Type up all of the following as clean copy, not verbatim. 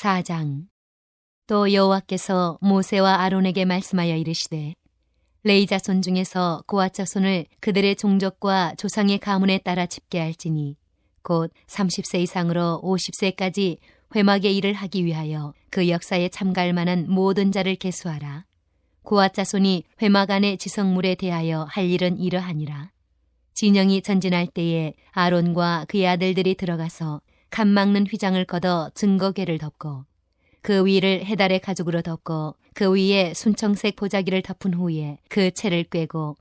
4장. 또 여호와께서 모세와 아론에게 말씀하여 이르시되 레위 자손 중에서 고핫 자손을 그들의 종족과 조상의 가문에 따라 집계할지니 곧 30세 이상으로 50세까지 회막의 일을 하기 위하여 그 역사에 참가할 만한 모든 자를 계수하라. 고핫 자손이 회막 안의 지성물에 대하여 할 일은 이러하니라. 진영이 전진할 때에 아론과 그의 아들들이 들어가서 칸 막는 휘장을 걷어 증거궤를 덮고 그 위를 해달의 가죽으로 덮고 그 위에 순청색 보자기를 덮은 후에 그 채를 꿰고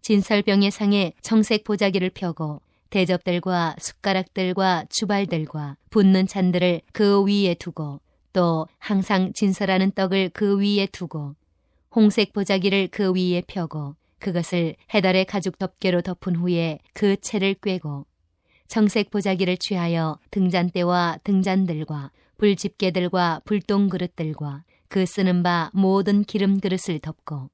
진설병의 상에 청색 보자기를 펴고 대접들과 숟가락들과 주발들과 붓는 찬들을 그 위에 두고 또 항상 진설하는 떡을 그 위에 두고 홍색 보자기를 그 위에 펴고 그것을 해달의 가죽 덮개로 덮은 후에 그 채를 꿰고 청색 보자기를 취하여 등잔대와 등잔들과 불집게들과 불똥 그릇들과 그 쓰는 바 모든 기름 그릇을 덮고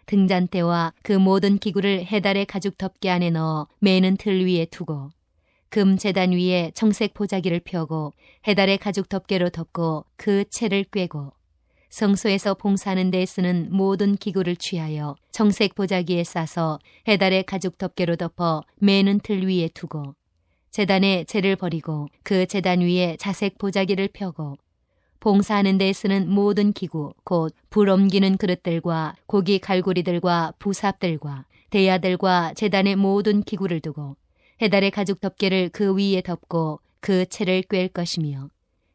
등잔대와 그 모든 기구를 해달의 가죽 덮개 안에 넣어 매는 틀 위에 두고 금 제단 위에 청색 보자기를 펴고 해달의 가죽 덮개로 덮고 그 채를 꿰고 성소에서 봉사하는 데 쓰는 모든 기구를 취하여 청색 보자기에 싸서 해달의 가죽 덮개로 덮어 매는 틀 위에 두고 제단에 재를 버리고 그 제단 위에 자색 보자기를 펴고 봉사하는 데 쓰는 모든 기구 곧 불 옮기는 그릇들과 고기 갈고리들과 부삽들과 대야들과 제단의 모든 기구를 두고 해달의 가죽 덮개를 그 위에 덮고 그 채를 꿰을 것이며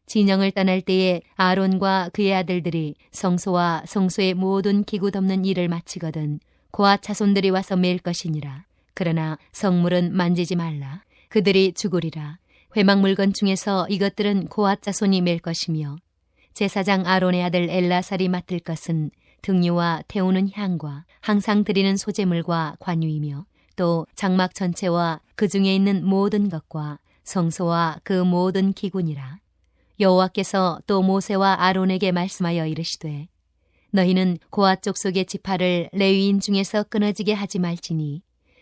진영을 떠날 때에 아론과 그의 아들들이 성소와 성소의 모든 기구 덮는 일을 마치거든 고핫 자손들이 와서 맬 것이니라. 그러나 성물은 만지지 말라. 그들이 죽으리라. 회막 물건 중에서 이것들은 고핫 자손이 맬 것이며 제사장 아론의 아들 엘라살이 맡을 것은 등유와 태우는 향과 항상 드리는 소제물과 관유이며 또 장막 전체와 그 중에 있는 모든 것과 성소와 그 모든 기구니라. 여호와께서 또 모세와 아론에게 말씀하여 이르시되 너희는 고핫 족속의 지파를 레위인 중에서 끊어지게 하지 말지니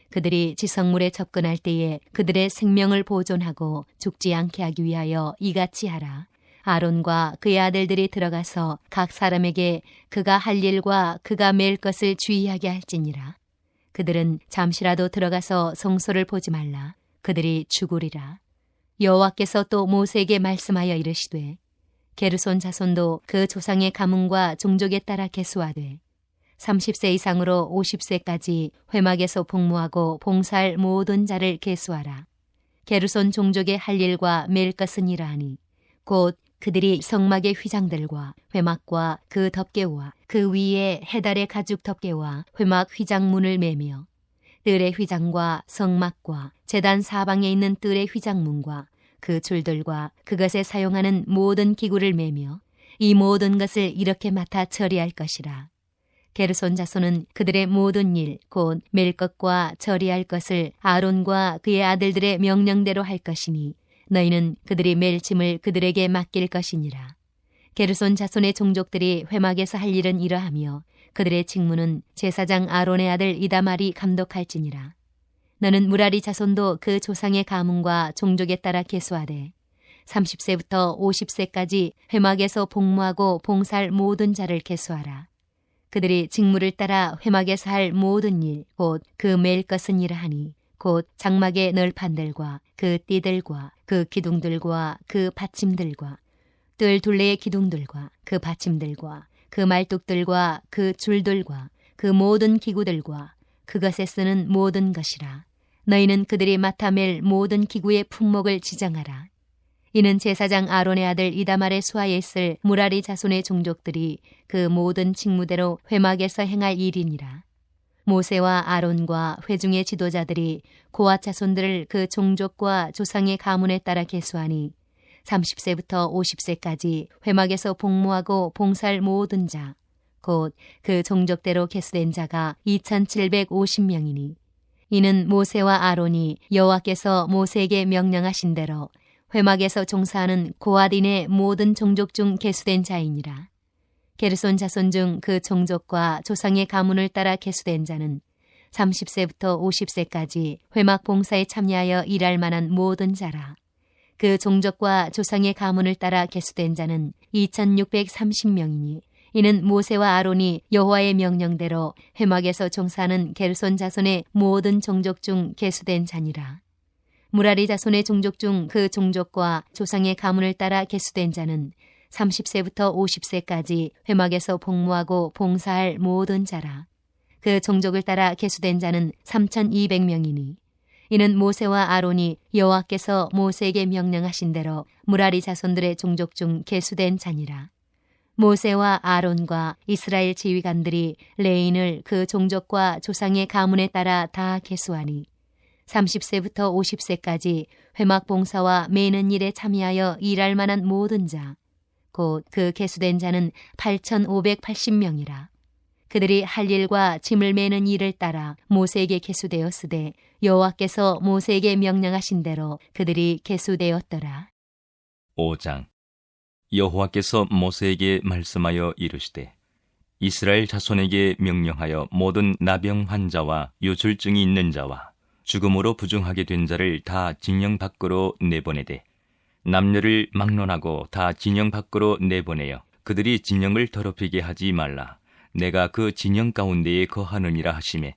그들이 지성물에 접근할 때에 그들의 생명을 보존하고 죽지 않게 하기 위하여 이같이 하라. 아론과 그의 아들들이 들어가서 각 사람에게 그가 할 일과 그가 맬 것을 주의하게 할지니라. 그들은 잠시라도 들어가서 성소를 보지 말라. 그들이 죽으리라. 여호와께서 또 모세에게 말씀하여 이르시되 게르손 자손도 그 조상의 가문과 종족에 따라 계수하되 30세 이상으로 50세까지 회막에서 복무하고 봉사할 모든 자를 계수하라. 게르손 종족의 할 일과 맬 것은 이러하니 곧 그들이 성막의 휘장들과 회막과 그 덮개와 그 위에 해달의 가죽 덮개와 회막 휘장문을 매며 뜰의 휘장과 성막과 제단 사방에 있는 뜰의 휘장문과 그 줄들과 그것에 사용하는 모든 기구를 매며 이 모든 것을 이렇게 맡아 처리할 것이라. 게르손 자손은 그들의 모든 일, 곧 맬 것과 처리할 것을 아론과 그의 아들들의 명령대로 할 것이니 너희는 그들이 맬 짐을 그들에게 맡길 것이니라. 게르손 자손의 종족들이 회막에서 할 일은 이러하며 그들의 직무는 제사장 아론의 아들 이다말이 감독할지니라. 너는 무라리 자손도 그 조상의 가문과 종족에 따라 계수하되 30세부터 50세까지 회막에서 복무하고 봉사할 모든 자를 계수하라. 그들이 직무를 따라 회막에서 할 모든 일, 곧 그 맬 것은 이러하니 곧 장막의 널판들과 그 띠들과 그 기둥들과 그 받침들과 뜰 둘레의 기둥들과 그 받침들과 그 말뚝들과 그 줄들과 그 모든 기구들과 그것에 쓰는 모든 것이라. 너희는 그들이 맡아 맬 모든 기구의 품목을 지정하라. 이는 제사장 아론의 아들 이다말의 수하에 있을 무라리 자손의 종족들이 그 모든 직무대로 회막에서 행할 일이니라. 모세와 아론과 회중의 지도자들이 고핫 자손들을 그 종족과 조상의 가문에 따라 계수하니 30세부터 50세까지 회막에서 복무하고 봉사할 모든 자, 곧 그 종족대로 계수된 자가 2750명이니 이는 모세와 아론이 여호와께서 모세에게 명령하신 대로 회막에서 종사하는 고핫인의 모든 종족 중 계수된 자이니라. 게르손 자손 중 그 종족과 조상의 가문을 따라 계수된 자는 30세부터 50세까지 회막 봉사에 참여하여 일할 만한 모든 자라. 그 종족과 조상의 가문을 따라 계수된 자는 2630명이니 이는 모세와 아론이 여호와의 명령대로 회막에서 종사하는 게르손 자손의 모든 종족 중 계수된 자니라. 무라리 자손의 종족 중 그 종족과 조상의 가문을 따라 계수된 자는 30세부터 50세까지 회막에서 복무하고 봉사할 모든 자라. 그 종족을 따라 계수된 자는 3200명이니 이는 모세와 아론이 여호와께서 모세에게 명령하신 대로 무라리 자손들의 종족 중 계수된 자니라. 모세와 아론과 이스라엘 지휘관들이 레인을 그 종족과 조상의 가문에 따라 다 계수하니 30세부터 50세까지 회막 봉사와 매는 일에 참여하여 일할 만한 모든 자, 곧 그 계수된 자는 8580명이라. 그들이 할 일과 짐을 매는 일을 따라 모세에게 계수되었으되 여호와께서 모세에게 명령하신 대로 그들이 계수되었더라. 5장. 여호와께서 모세에게 말씀하여 이르시되 이스라엘 자손에게 명령하여 모든 나병 환자와 요술증이 있는 자와 죽음으로 부정하게 된 자를 다 진영 밖으로 내보내되 남녀를 막론하고 다 진영 밖으로 내보내어 그들이 진영을 더럽히게 하지 말라. 내가 그 진영 가운데에 거하느니라 하시매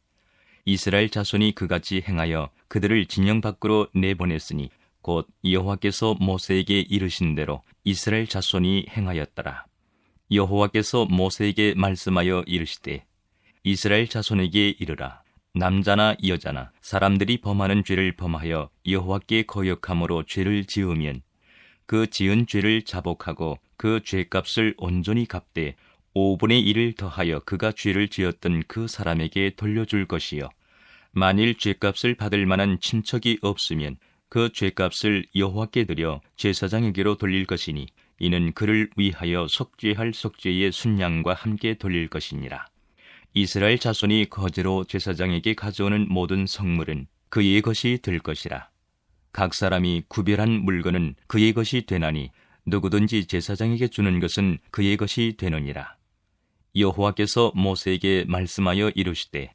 이스라엘 자손이 그같이 행하여 그들을 진영 밖으로 내보냈으니 곧 여호와께서 모세에게 이르신 대로 이스라엘 자손이 행하였더라. 여호와께서 모세에게 말씀하여 이르시되 이스라엘 자손에게 이르라. 남자나 여자나 사람들이 범하는 죄를 범하여 여호와께 거역함으로 죄를 지으면 그 지은 죄를 자복하고 그 죄값을 온전히 갚되 5분의 1을 더하여 그가 죄를 지었던 그 사람에게 돌려줄 것이요. 만일 죄값을 받을 만한 친척이 없으면 그 죄값을 여호와께 드려 제사장에게로 돌릴 것이니 이는 그를 위하여 속죄할 속죄의 순양과 함께 돌릴 것이니라. 이스라엘 자손이 거제로 제사장에게 가져오는 모든 성물은 그의 것이 될 것이라. 각 사람이 구별한 물건은 그의 것이 되나니 누구든지 제사장에게 주는 것은 그의 것이 되느니라. 여호와께서 모세에게 말씀하여 이르시되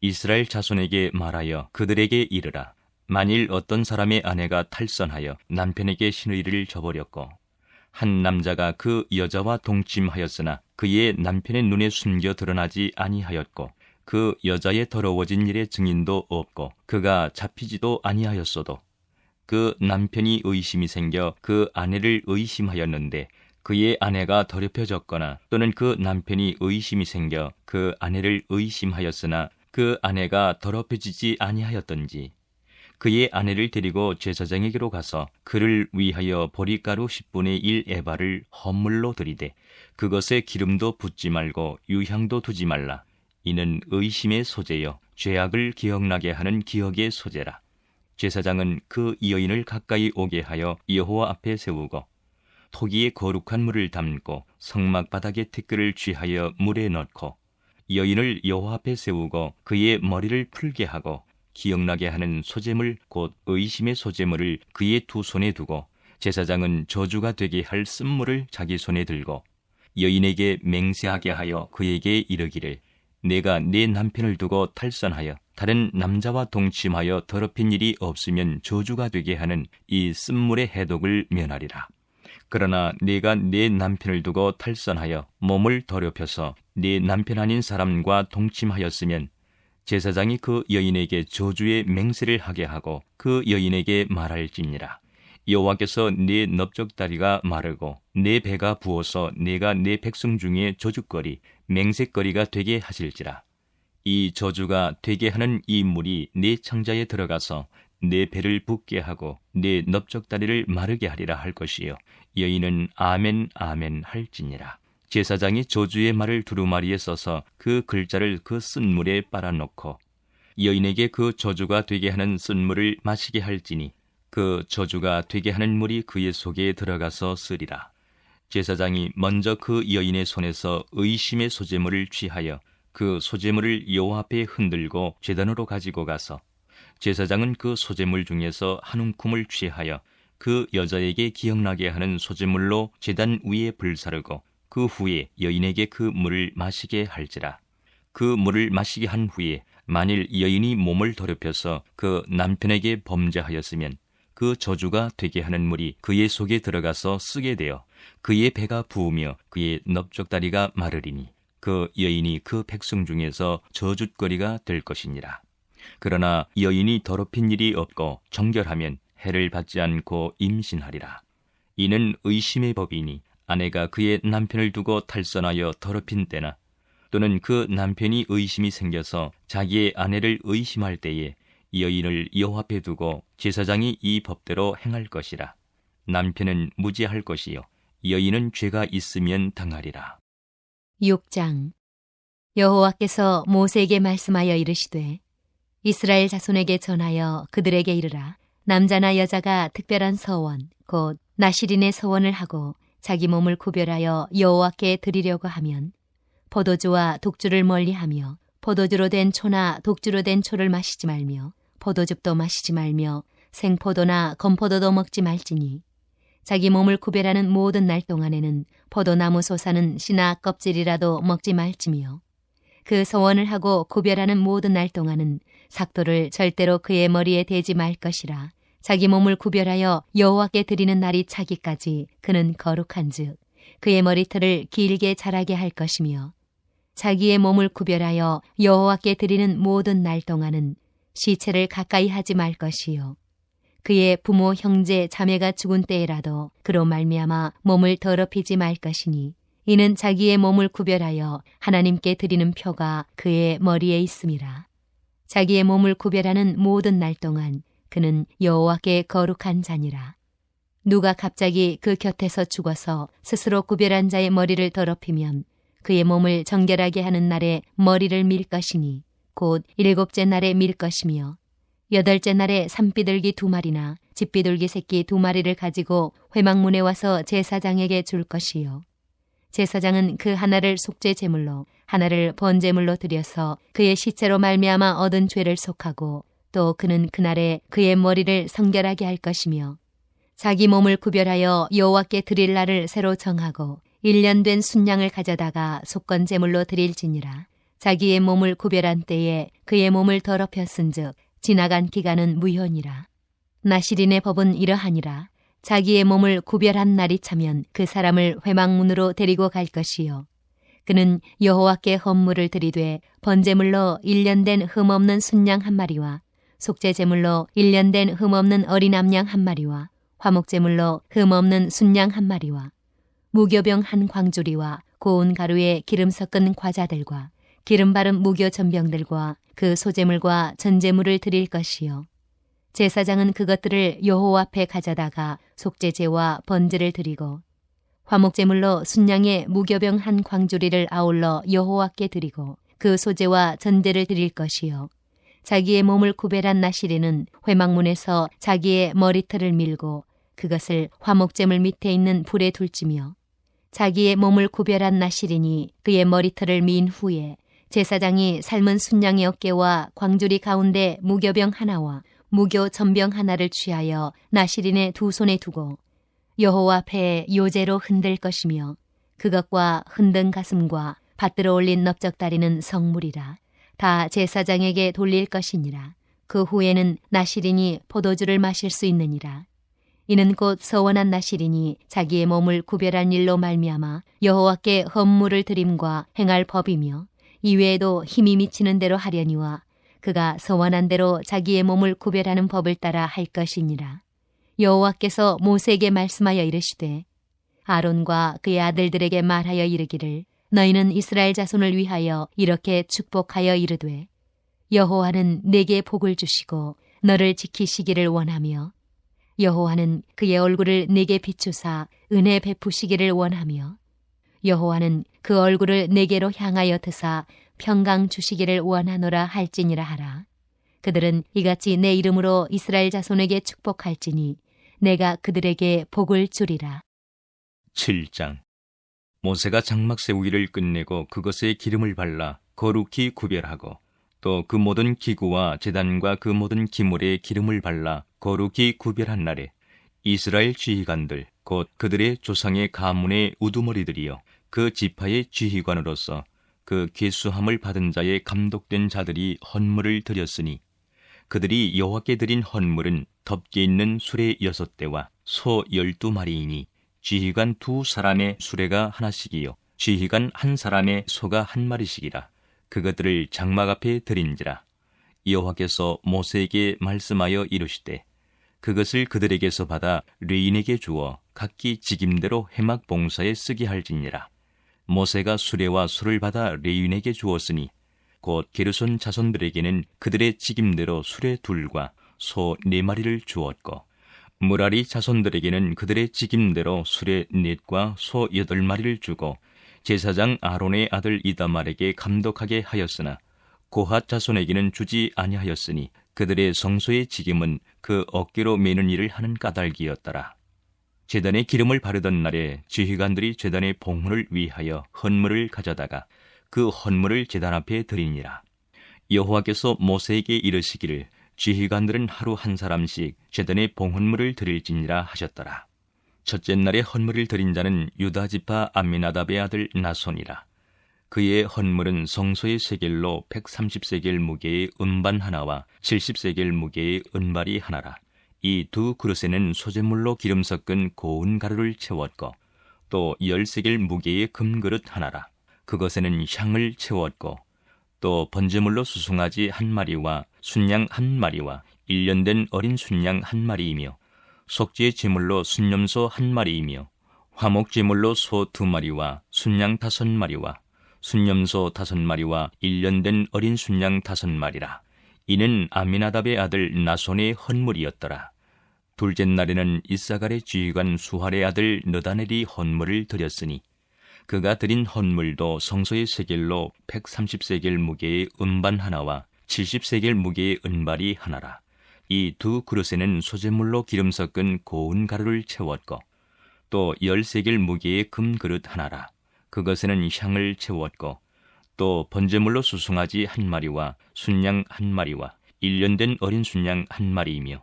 이스라엘 자손에게 말하여 그들에게 이르라. 만일 어떤 사람의 아내가 탈선하여 남편에게 신의를 저버렸고 한 남자가 그 여자와 동침하였으나 그의 남편의 눈에 숨겨 드러나지 아니하였고 그 여자의 더러워진 일의 증인도 없고 그가 잡히지도 아니하였어도 그 남편이 의심이 생겨 그 아내를 의심하였는데 그의 아내가 더럽혀졌거나 또는 그 남편이 의심이 생겨 그 아내를 의심하였으나 그 아내가 더럽혀지지 아니하였던지 그의 아내를 데리고 제사장에게로 가서 그를 위하여 보리가루 10분의 1 에바를 헌물로 드리되 그것에 기름도 붓지 말고 유향도 두지 말라. 이는 의심의 소재여 죄악을 기억나게 하는 기억의 소재라. 제사장은 그 여인을 가까이 오게 하여 여호와 앞에 세우고 토기에 거룩한 물을 담고 성막 바닥에 티끌을 쥐하여 물에 넣고 여인을 여호와 앞에 세우고 그의 머리를 풀게 하고 기억나게 하는 소재물 곧 의심의 소재물을 그의 두 손에 두고 제사장은 저주가 되게 할 쓴물을 자기 손에 들고 여인에게 맹세하게 하여 그에게 이르기를 내가 네 남편을 두고 탈선하여 다른 남자와 동침하여 더럽힌 일이 없으면 저주가 되게 하는 이 쓴물의 해독을 면하리라. 그러나 네가 네 남편을 두고 탈선하여 몸을 더럽혀서 네 남편 아닌 사람과 동침하였으면 제사장이 그 여인에게 저주의 맹세를 하게 하고 그 여인에게 말할지니라. 여호와께서 네 넓적다리가 마르고 네 배가 부어서 네가 네 백성 중에 저주거리 맹세거리가 되게 하실지라. 이 저주가 되게 하는 이 물이 네 창자에 들어가서 네 배를 붓게 하고 네 넓적다리를 마르게 하리라 할 것이요. 여인은 아멘 아멘 할지니라. 제사장이 저주의 말을 두루마리에 써서 그 글자를 그 쓴물에 빨아놓고 여인에게 그 저주가 되게 하는 쓴물을 마시게 할지니 그 저주가 되게 하는 물이 그의 속에 들어가서 쓰리라. 제사장이 먼저 그 여인의 손에서 의심의 소재물을 취하여 그 소재물을 여호와 앞에 흔들고 제단으로 가지고 가서 제사장은 그 소재물 중에서 한 움큼을 취하여 그 여자에게 기억나게 하는 소재물로 제단 위에 불사르고 그 후에 여인에게 그 물을 마시게 할지라. 그 물을 마시게 한 후에 만일 여인이 몸을 더럽혀서 그 남편에게 범죄하였으면 그 저주가 되게 하는 물이 그의 속에 들어가서 쓰게 되어 그의 배가 부으며 그의 넓적다리가 마르리니 그 여인이 그 백성 중에서 저주거리가 될 것이니라. 그러나 여인이 더럽힌 일이 없고 정결하면 해를 받지 않고 임신하리라. 이는 의심의 법이니 아내가 그의 남편을 두고 탈선하여 더럽힌 때나 또는 그 남편이 의심이 생겨서 자기의 아내를 의심할 때에 여인을 여호와 앞에 두고 제사장이 이 법대로 행할 것이라. 남편은 무죄할 것이요 여인은 죄가 있으면 당하리라. 6장. 여호와께서 모세에게 말씀하여 이르시되 이스라엘 자손에게 전하여 그들에게 이르라. 남자나 여자가 특별한 서원 곧 나실인의 서원을 하고 자기 몸을 구별하여 여호와께 드리려고 하면 포도주와 독주를 멀리하며 포도주로 된 초나 독주로 된 초를 마시지 말며 포도즙도 마시지 말며 생포도나 건포도도 먹지 말지니 자기 몸을 구별하는 모든 날 동안에는 포도나무 솟아는 씨나 껍질이라도 먹지 말지며 그 서원을 하고 구별하는 모든 날 동안은 삭도를 절대로 그의 머리에 대지 말 것이라. 자기 몸을 구별하여 여호와께 드리는 날이 차기까지 그는 거룩한즉 그의 머리털을 길게 자라게 할 것이며 자기의 몸을 구별하여 여호와께 드리는 모든 날 동안은 시체를 가까이 하지 말 것이요 그의 부모 형제 자매가 죽은 때에라도 그로 말미암아 몸을 더럽히지 말 것이니 이는 자기의 몸을 구별하여 하나님께 드리는 표가 그의 머리에 있음이라. 자기의 몸을 구별하는 모든 날 동안 그는 여호와께 거룩한 자니라. 누가 갑자기 그 곁에서 죽어서 스스로 구별한 자의 머리를 더럽히면 그의 몸을 정결하게 하는 날에 머리를 밀 것이니 곧 7째 날에 밀 것이며 8째 날에 산비둘기 2마리나 집비둘기 새끼 2마리를 가지고 회막문에 와서 제사장에게 줄 것이요 제사장은 그 하나를 속죄 제물로 하나를 번제물로 드려서 그의 시체로 말미암아 얻은 죄를 속하고 또 그는 그날에 그의 머리를 성결하게 할 것이며 자기 몸을 구별하여 여호와께 드릴 날을 새로 정하고 1년 된 순양을 가져다가 속건 제물로 드릴지니라. 자기의 몸을 구별한 때에 그의 몸을 더럽혔은즉 지나간 기간은 무효니라. 나실인의 법은 이러하니라. 자기의 몸을 구별한 날이 차면 그 사람을 회막문으로 데리고 갈 것이요 그는 여호와께 헌물을 드리되 번제물로 1년 된 흠없는 순양 1마리와 속죄 제물로 1년 된 흠없는 어린 암양 1마리와 화목 제물로 흠없는 순양 1마리와 무교병 1광주리와 고운 가루에 기름 섞은 과자들과 기름 바른 무교 전병들과 그 소제물과 전제물을 드릴 것이요 제사장은 그것들을 여호와 앞에 가져다가 속죄제와 번제를 드리고 화목제물로 순양의 무교병 1광주리를 아울러 여호와께 드리고 그 소제와 전제를 드릴 것이요 자기의 몸을 구별한 나실인은 회막문에서 자기의 머리털을 밀고 그것을 화목제물 밑에 있는 불에 둘지며 자기의 몸을 구별한 나실인이 그의 머리털을 민 후에 제사장이 삶은 순양의 어깨와 광주리 가운데 무교병 하나와 무교 전병 하나를 취하여 나실인의 2손에 두고 여호와 앞에 요제로 흔들 것이며 그것과 흔든 가슴과 받들어 올린 넓적다리는 성물이라. 다 제사장에게 돌릴 것이니라. 그 후에는 나실인이 포도주를 마실 수 있느니라. 이는 곧 서원한 나실인이 자기의 몸을 구별한 일로 말미암아 여호와께 헌물을 드림과 행할 법이며 이외에도 힘이 미치는 대로 하려니와 그가 서원한 대로 자기의 몸을 구별하는 법을 따라 할 것이니라. 여호와께서 모세에게 말씀하여 이르시되 아론과 그의 아들들에게 말하여 이르기를 너희는 이스라엘 자손을 위하여 이렇게 축복하여 이르되 여호와는 내게 복을 주시고 너를 지키시기를 원하며 여호와는 그의 얼굴을 내게 비추사 은혜 베푸시기를 원하며 여호와는 그 얼굴을 내게로 향하여 드사 평강 주시기를 원하노라 할지니라 하라. 그들은 이같이 내 이름으로 이스라엘 자손에게 축복할지니 내가 그들에게 복을 주리라. 7장. 모세가 장막 세우기를 끝내고 그것에 기름을 발라 거룩히 구별하고 또 그 모든 기구와 제단과 그 모든 기물에 기름을 발라 거룩히 구별한 날에 이스라엘 지휘관들 곧 그들의 조상의 가문의 우두머리들이여 그 지파의 지휘관으로서 그 계수함을 받은 자의 감독된 자들이 헌물을 드렸으니 그들이 여호와께 드린 헌물은 덮개 있는 수레 6대와 소 12마리이니 지휘관 2사람의 수레가 하나씩이요 지휘관 1사람의 소가 1마리씩이라. 그것들을 장막 앞에 드린지라. 여호와께서 모세에게 말씀하여 이르시되 그것을 그들에게서 받아 레인에게 주어 각기 직임대로 회막 봉사에 쓰게 할지니라. 모세가 수레와 소를 받아 레인에게 주었으니 곧 게르손 자손들에게는 그들의 직임대로 수레 2과 소 4마리를 주었고 무라리 자손들에게는 그들의 직임대로 수레 4과 소 8마리를 주고 제사장 아론의 아들 이다말에게 감독하게 하였으나 고핫 자손에게는 주지 아니하였으니 그들의 성소의 직임은 그 어깨로 매는 일을 하는 까닭이었더라. 제단에 기름을 바르던 날에 지휘관들이 제단의 봉헌을 위하여 헌물을 가져다가 그 헌물을 제단 앞에 드리니라. 여호와께서 모세에게 이르시기를 지휘관들은 하루 한 사람씩 제단의 봉헌물을 드릴지니라 하셨더라. 첫째 날에 헌물을 드린 자는 유다 지파 암미나답의 아들 나손이라. 그의 헌물은 성소의 세겔로 130세겔 무게의 음반 하나와 70세겔 무게의 은발이 하나라. 이 2 그릇에는 소재물로 기름 섞은 고운 가루를 채웠고 또 10세겔 무게의 금그릇 하나라. 그것에는 향을 채웠고 또 번제물로 수송아지 1마리와 순양 1마리와 1년 된 어린 순양 1마리이며 속죄 제물로 순염소 1마리이며 화목 제물로 소 2마리와 순양 5마리와 순염소 5마리와 1년 된 어린 순양 5마리라. 이는 아미나답의 아들 나손의 헌물이었더라. 둘째 날에는 이사갈의 지휘관 수할의 아들 느다넬이 헌물을 드렸으니 그가 드린 헌물도 성소의 세겔로 130세겔 무게의 음반 하나와 70세겔 무게의 은발이 하나라. 이 2 그릇에는 소재물로 기름 섞은 고운 가루를 채웠고 또 10세겔 무게의 금그릇 하나라. 그것에는 향을 채웠고 또 번제물로 수송아지 1마리와 순양 1마리와 1년 된 어린 순양 1마리이며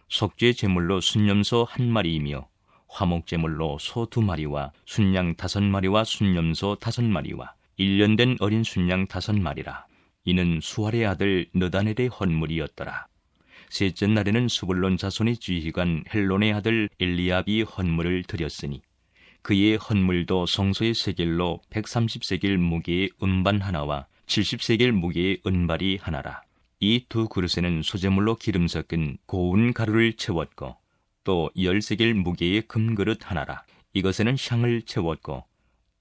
속죄 제물로 순염소 1마리이며 화목 제물로 소 2마리와 순양 5마리와 순염소 5마리와 1년 된 어린 순양 5마리라. 이는 수할의 아들 느다넬의 헌물이었더라. 셋째 날에는 스불론 자손의 지휘관 헬론의 아들 엘리압이 헌물을 드렸으니 그의 헌물도 성소의 세겔로 130세겔 무게의 음반 하나와 70세겔 무게의 은발이 하나라. 이 2 그릇에는 소재물로 기름 섞은 고운 가루를 채웠고 또 10세겔 무게의 금그릇 하나라. 이것에는 향을 채웠고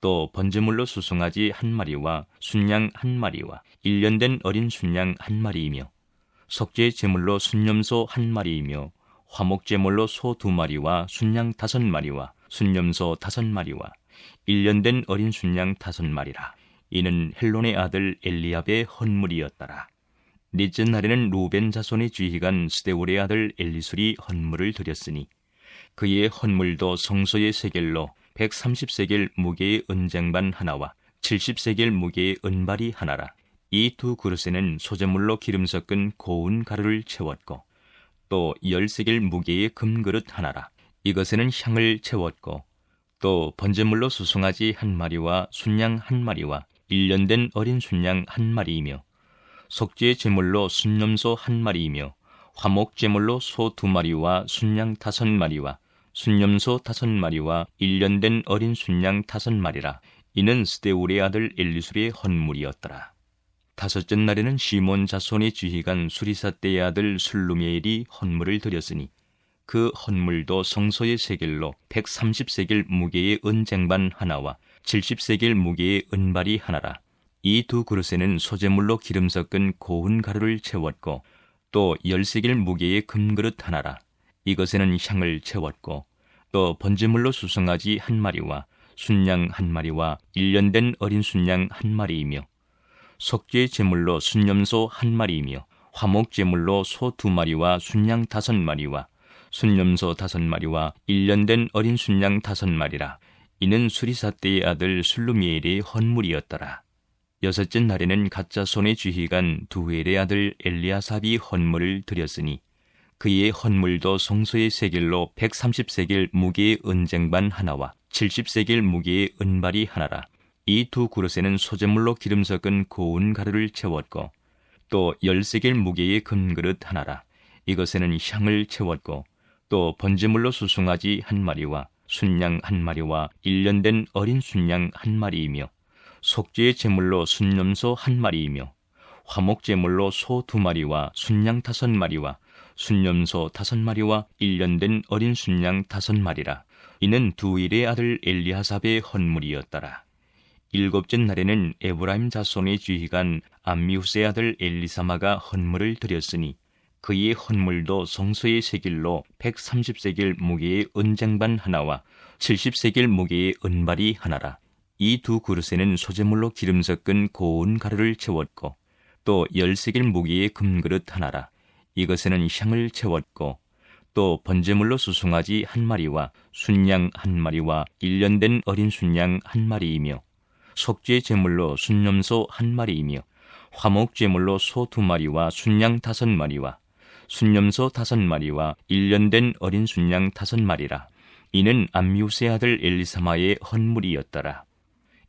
또 번제물로 수송아지 1마리와 순양 1마리와 1년 된 어린 순양 1마리이며 속죄 제물로 순염소 1마리이며 화목 제물로 소 2마리와 순양 5마리와 순염소 5마리와 1년 된 어린 순양 5마리라. 이는 헬론의 아들 엘리압의 헌물이었더라. 넷째 날에는 루벤 자손의 지휘관 스데울의 아들 엘리술이 헌물을 드렸으니 그의 헌물도 성소의 세겔로 130세겔 무게의 은쟁반 하나와 70세겔 무게의 은발이 하나라. 이 2 그릇에는 소재물로 기름 섞은 고운 가루를 채웠고 또 10세겔 무게의 금그릇 하나라. 이것에는 향을 채웠고 또 번제물로 수송아지 1마리와 순양 1마리와 1년 된 어린 순양 1마리이며 속죄 제물로 순염소 1마리이며 화목 제물로 소 2마리와 순양 5마리와 순염소 5마리와 1년 된 어린 순양 5마리라. 이는 스데울의 아들 엘리술의 헌물이었더라. 다섯째 날에는 시몬 자손의 지휘관 수리사떼의 아들 술루미엘이 헌물을 드렸으니 그 헌물도 성소의 세겔로 130세겔 무게의 은쟁반 하나와 70세겔 무게의 은발이 하나라. 이 2 그릇에는 소재물로 기름 섞은 고운 가루를 채웠고 또 10세겔 무게의 금그릇 하나라. 이것에는 향을 채웠고 또 번제물로 수송아지 1마리와 순양 1마리와 1년 된 어린 순양 1마리이며 속죄 제물로 순염소 1마리이며 화목 제물로 소 2마리와 순양 5마리와 순염소 5마리와 1년 된 어린 순양 5마리라. 이는 수리사떼의 아들 술루미엘의 헌물이었더라. 여섯째 날에는 갓자손의 지휘관 두엘의 아들 엘리아삽이 헌물을 드렸으니 그의 헌물도 성소의 세겔로 130세겔 무게의 은쟁반 하나와 70세겔 무게의 은발이 하나라. 이 2 그릇에는 소재물로 기름 섞은 고운 가루를 채웠고 또 10세겔 무게의 금그릇 하나라. 이것에는 향을 채웠고 또 번제물로 수송아지 한 마리와 순양 한 마리와 1년 된 어린 순양 한 마리이며 속죄의 제물로 순염소 한 마리이며 화목제물로 소 2마리와 순양 5마리와 순염소 5마리와 1년 된 어린 순양 5마리라. 이는 두일의 아들 엘리하삽의 헌물이었더라. 7째 날에는 에브라임 자손의 지휘관 암미후스의 아들 엘리사마가 헌물을 드렸으니 그의 헌물도 성소의 세겔로 130세겔 무게의 은쟁반 하나와 70세겔 무게의 은발이 하나라. 이 두 그릇에는 소재물로 기름 섞은 고운 가루를 채웠고 또 10세겔 무게의 금그릇 하나라. 이것에는 향을 채웠고 또 번제물로 수송아지 한 마리와 순양 한 마리와 1년 된 어린 순양 한 마리이며 속죄 제물로 순염소 한 마리이며 화목 제물로 소 2마리와 순양 5마리와 순염소 5마리와 1년 된 어린 순양 5마리라. 이는 암미우스의 아들 엘리사마의 헌물이었더라.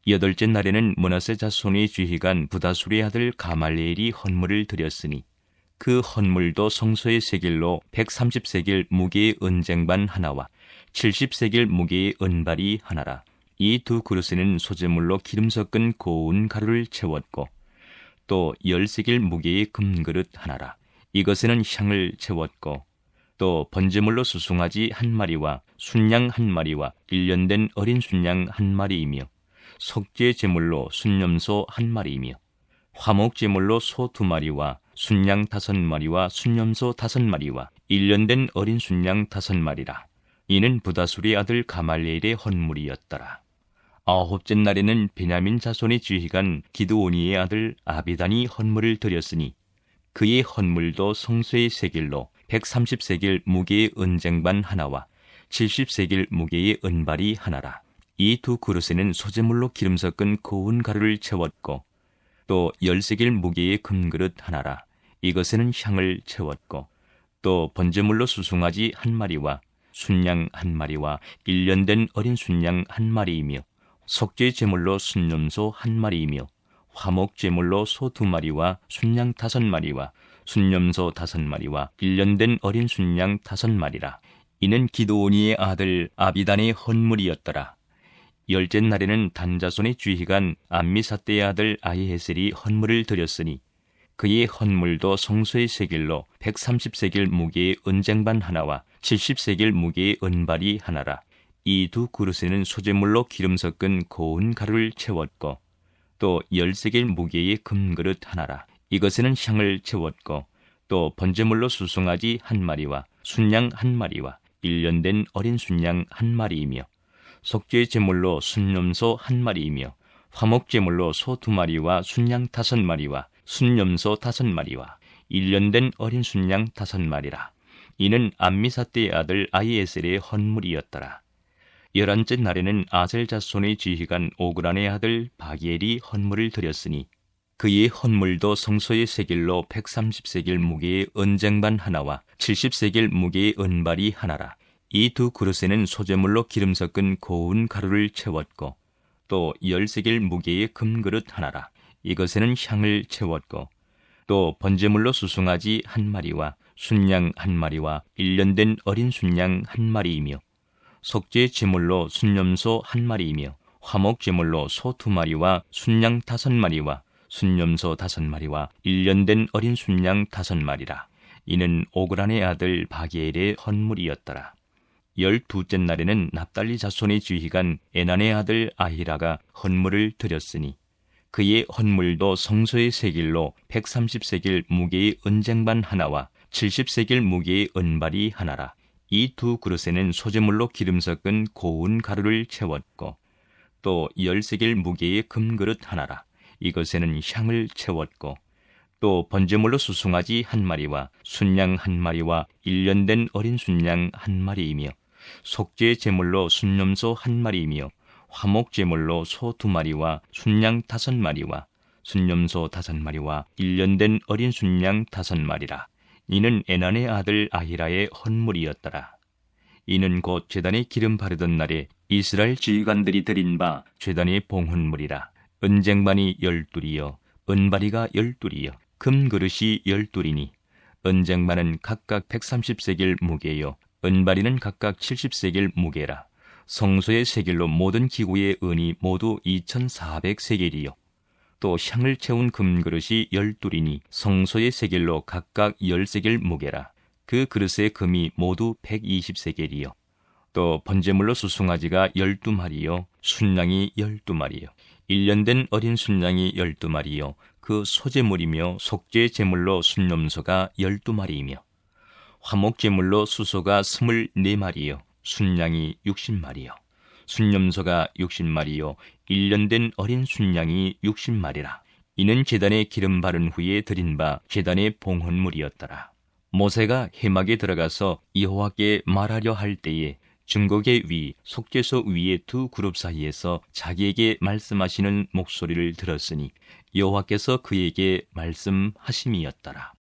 8째 날에는 므낫세 자손의 지휘관 부다술의 아들 가말리엘이 헌물을 드렸으니 그 헌물도 성소의 세겔로 130세겔 무게의 은쟁반 하나와 70세겔 무게의 은발이 하나라. 이 두 그릇에는 소재물로 기름 섞은 고운 가루를 채웠고 또 10세겔 무게의 금그릇 하나라. 이것에는 향을 채웠고 또 번제물로 수송아지 한 마리와 순양 한 마리와 1년 된 어린 순양 한 마리이며 속죄 제물로 순염소 한 마리이며 화목 제물로 소 2마리와 순양 5마리와 순염소 5마리와 1년 된 어린 순양 5마리라. 이는 부다술의 아들 가말리엘의 헌물이었더라. 9째 날에는 베냐민 자손의 지휘관 기드오니의 아들 아비단이 헌물을 드렸으니 그의 헌물도 성소의 세겔로 130세겔 무게의 은쟁반 하나와 70세겔 무게의 은발이 하나라. 이 두 그릇에는 소재물로 기름 섞은 고운 가루를 채웠고 또 10세겔 무게의 금그릇 하나라. 이것에는 향을 채웠고 또 번제물로 수송아지 한 마리와 순양 한 마리와 1년 된 어린 순양 한 마리이며 속죄 제물로 순염소 한 마리이며 화목 제물로 소 2마리와 순양 5마리와 순염소 5마리와 1년 된 어린 순양 5마리라. 이는 기드오니의 아들 아비단의 헌물이었더라. 10째 날에는 단자손의 지휘관 암미사떼의 아들 아히에셀이 헌물을 드렸으니 그의 헌물도 성소의 세겔로 130세겔 무게의 은쟁반 하나와 70세겔 무게의 은발이 하나라. 이 두 그릇에는 소재물로 기름 섞은 고운 가루를 채웠고 또 10세겔 무게의 금그릇 하나라. 이것에는 향을 채웠고 또 번제물로 수송아지 한 마리와 순양 한 마리와 1년 된 어린 순양 한 마리이며 속죄 제물로 순염소 한 마리이며 화목 제물로 소 2마리와 순양 5마리와 순염소 5마리와 1년 된 어린 순양 5마리라. 이는 암미사떼의 아들 아히에셀의 헌물이었더라. 11째 날에는 아셀 자손의 지휘관 오그란의 아들 바기엘이 헌물을 드렸으니 그의 헌물도 성소의 세겔로 130세겔 무게의 은쟁반 하나와 70세겔 무게의 은발이 하나라. 이 두 그릇에는 소재물로 기름 섞은 고운 가루를 채웠고 또 10세겔 무게의 금그릇 하나라. 이것에는 향을 채웠고 또 번제물로 수송아지 한 마리와 순양 한 마리와 1년 된 어린 순양 한 마리이며 속죄 제물로 순염소 한 마리이며 화목 제물로 소 2마리와 순양 5마리와 순염소 5마리와 1년 된 어린 순양 5마리라. 이는 오그란의 아들 바기엘의 헌물이었더라. 12째 날에는 납달리 자손의 지휘관 에난의 아들 아히라가 헌물을 드렸으니 그의 헌물도 성소의 세겔로 130세겔 무게의 은쟁반 하나와 70세겔 무게의 은발이 하나라. 이 두 그릇에는 소재물로 기름 섞은 고운 가루를 채웠고 또 10세겔 무게의 금그릇 하나라. 이것에는 향을 채웠고 또 번제물로 수송아지 한 마리와 순양 한 마리와 1년 된 어린 순양 한 마리이며 속죄 제물로 순염소 한 마리이며 화목 제물로 소 2마리와 순양 5마리와 순염소 5마리와 1년 된 어린 순양 5마리라. 이는 에난의 아들 아히라의 헌물이었더라. 이는 곧 제단에 기름 바르던 날에 이스라엘 지휘관들이 드린 바 제단의 봉헌물이라. 은쟁반이 12이요 은바리가 12이요 금그릇이 12이니 은쟁반은 각각 130세겔 무게요 은바리는 각각 70세겔 무게라. 성소의 세겔로 모든 기구의 은이 모두 2400세겔이요. 또 향을 채운 금그릇이 12이니 성소의 세겔로 각각 10세겔 무게라. 그 그릇의 금이 모두 120세겔이요. 또 번제물로 수송아지가 12마리요 순양이 12마리요 1년 된 어린 순양이 12마리요 그 소제물이며 속죄제물로 순염소가 12마리이며 화목제물로 수소가 24마리요 순양이 60마리요 순염소가 60마리요 1년 된 어린 순양이 60마리라. 이는 제단에 기름 바른 후에 드린 바 제단의 봉헌물이었더라. 모세가 회막에 들어가서 여호와께 말하려 할 때에 증거계 위, 속죄소 위의 두 그룹 사이에서 자기에게 말씀하시는 목소리를 들었으니 여호와께서 그에게 말씀하심이었더라.